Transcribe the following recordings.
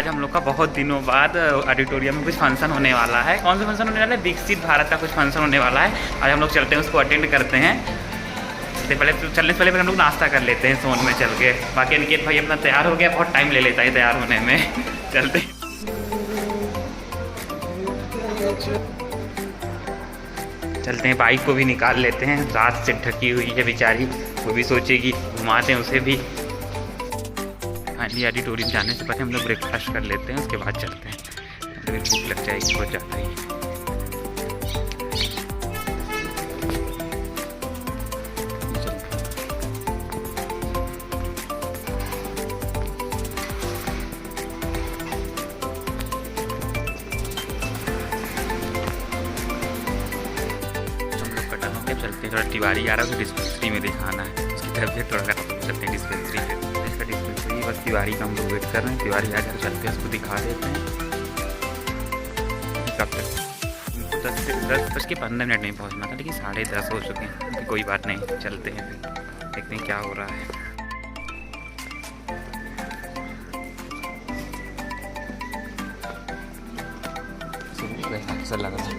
आज हम लोग का बहुत दिनों बाद ऑडिटोरियम में कुछ फंक्शन होने वाला है। कौन सा फंक्शन होने वाला है? विकसित भारत का कुछ फंक्शन होने वाला है। आज हम लोग चलते हैं, उसको अटेंड करते हैं। पहले चलने से पहले हम लोग नाश्ता कर लेते हैं सोन में चल के। बाकी अनिकेत भाई अपना तैयार हो गया, बहुत टाइम ले लेता है तैयार होने में। चलते चलते हैं, बाइक को भी निकाल लेते हैं। रात से ढकी हुई है बेचारी, वो भी सोचेगी, घुमाते हैं उसे भी। फाइनली ऑडिटोरियम जाने से पहले हम लोग ब्रेकफास्ट कर लेते हैं, उसके बाद चलते हैं। फिर भूख लग जाएगी बहुत ज़्यादा ही। चलते हैं, थोड़ा तिवारी आ रहा है, उसे डिस्पेंसरी में दिखाना है। उसकी तबीयत थोड़ा खराब है, चलते हैं डिस्पेंसरी पे। इसका डिस्पेंसरी बस तिवारी का हम लोग वेट कर रहे हैं। तिवारी आकर चलते हैं, उसको दिखा देते हैं। कब तक? 10:15 नहीं पहुँचना था, लेकिन 10:30 हो चुके हैं। कोई बात नहीं, चलते हैं फिर देखते हैं क्या हो रहा है। ऐसा लग रहा है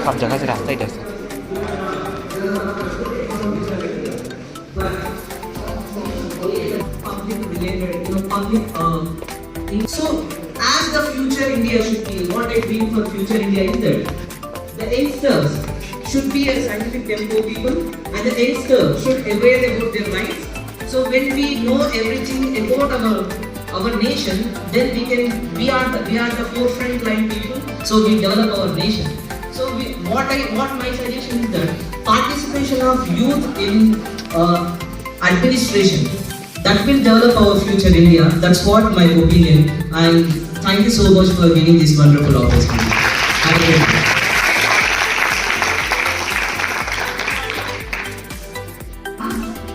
सब जगह से रास्ता इधर से। So, as the future India should be, what I dream for future India is that the youngsters should be a scientific tempo people, and the youngsters should aware about their minds. So when we know everything about our nation, then we are the forefront line people. So we develop our nation. So what my suggestion is that participation of youth in administration, that will develop our future India. That's what my opinion. And thank you so much for giving this wonderful opportunity. Thank you.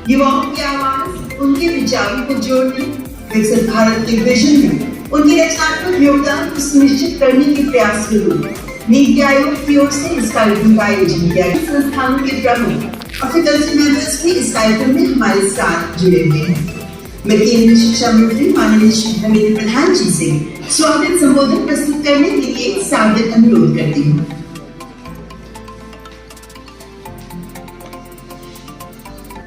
युवाओं की आवाज, उनके विचारों को जोड़ने, विकसित भारत के vision में उनकी रचनात्मक योगदान को सुनिश्चित करने के प्रयास के रूप नीति आयोग की ओर से इस कार्यक्रम का आयोजन किया गया। संस्थानों के प्रमुख और फैकल्टी मेंबर्स भी इस कार्यक्रम में हमारे साथ जुड़े हुए हैं। मैं केंद्रीय शिक्षा मंत्री माननीय श्री धर्मेंद्र प्रधान जी से स्वागत संबोधन प्रस्तुत करने के लिए सादर अनुरोध करती हूँ।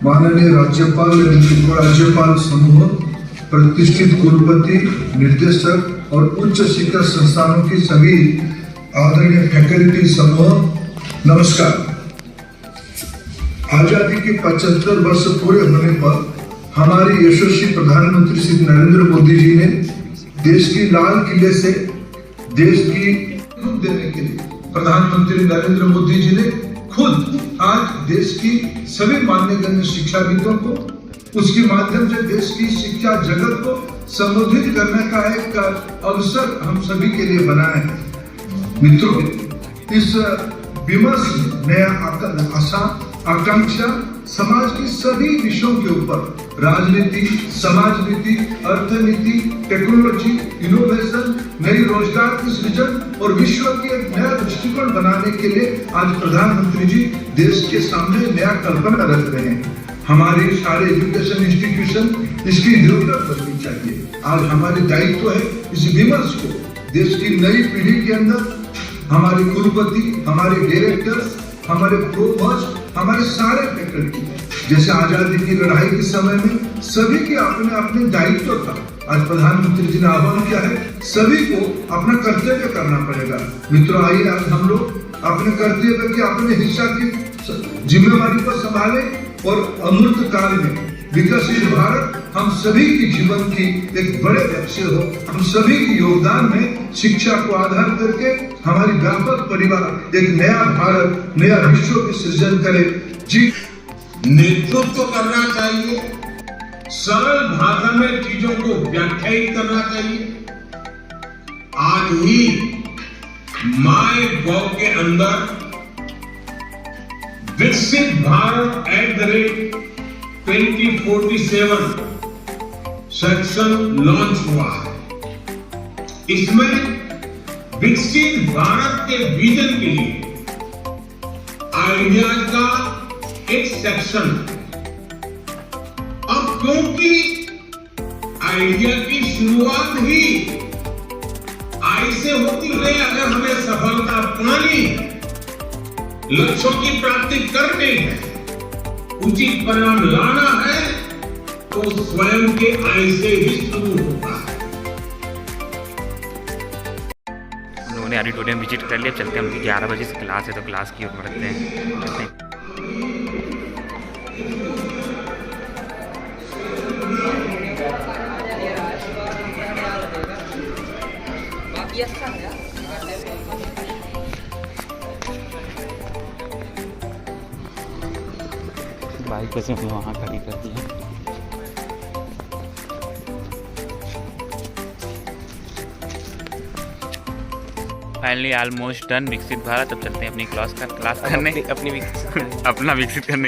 माननीय राज्यपाल एवं राज्यपाल समूह, प्रतिष्ठित कुलपति, निर्देशक और उच्च शिक्षा संस्थानों की सभी आदरणीय फैकल्टी समूह, नमस्कार। आजादी के 75 वर्ष पूरे होने पर हमारे यशस्वी प्रधानमंत्री श्री नरेंद्र मोदी जी ने देश की लाल किले से देश की रूप देने के लिए प्रधानमंत्री नरेंद्र मोदी जी ने खुद आज देश की सभी मान्यगण्य शिक्षाविदों को उसके माध्यम से देश की शिक्षा जगत को संबोधित करने का एक अवसर हम सभी के लिए बनाए। मित्रों, इस विमर्श में नया आशा आकांक्षा समाज की सभी विषयों के ऊपर राजनीति, समाज नीति, अर्थनीति, टेक्नोलॉजी, इनोवेशन, नई रोजगार की सृजन और विश्व की एक नया दृष्टिकोण बनाने के लिए आज प्रधानमंत्री जी देश के सामने नया कल्पना रख रहे हैं। हमारे सारे एजुकेशन इंस्टीट्यूशन इसकी जरूरत बननी चाहिए। आज हमारी दायित्व है इस विमर्श को देश की नई पीढ़ी के अंदर हमारे कुलपति, हमारे डायरेक्टर्स, हमारे प्रोवोस्ट, हमारे सारे फैकल्टी, जैसे आजादी की लड़ाई के समय में सभी के अपने अपने दायित्व था। आज प्रधानमंत्री जी ने आह्वान किया है सभी को अपना कर्तव्य करना पड़ेगा। मित्रों, आइए आज हम लोग अपने कर्तव्य की अपने हिस्सा की जिम्मेवारी को संभाले और अमूर्त काल में विकसित भारत हम सभी की जीवन की एक बड़े लक्ष्य हो। हम सभी के योगदान में शिक्षा को आधार करके हमारी व्यापक परिवार एक नया भारत, नया विश्व की सृजन करे। जी, नेतृत्व करना चाहिए, सरल भाषा में चीजों को व्याख्यायित करना चाहिए। आज ही माय गॉव के अंदर विकसित भारत @2047 सेक्शन लॉन्च हुआ है। इसमें विकसित भारत के विजन के लिए आइडियाज का एक सेक्शन। अब क्योंकि आइडिया की शुरुआत ही आई से होती है, अगर हमें सफलता पानी, लक्ष्यों की प्राप्ति करनी है, उचित परिणाम लाना है, तो स्वयं के आई से ही शुरू होता है। हम लोगों ने ऑडिटोरियम विजिट कर लिया, चलते हैं। उनकी 11 बजे से क्लास है, तो क्लास की ओर बढ़ते हैं, चलते हैं। बाइक कैसे हमने वहाँ खड़ी कर दी है। फाइनली ऑलमोस्ट डन विकसित भारत। अब चलते हैं अपनी क्लास करने, अपना विकसित करने।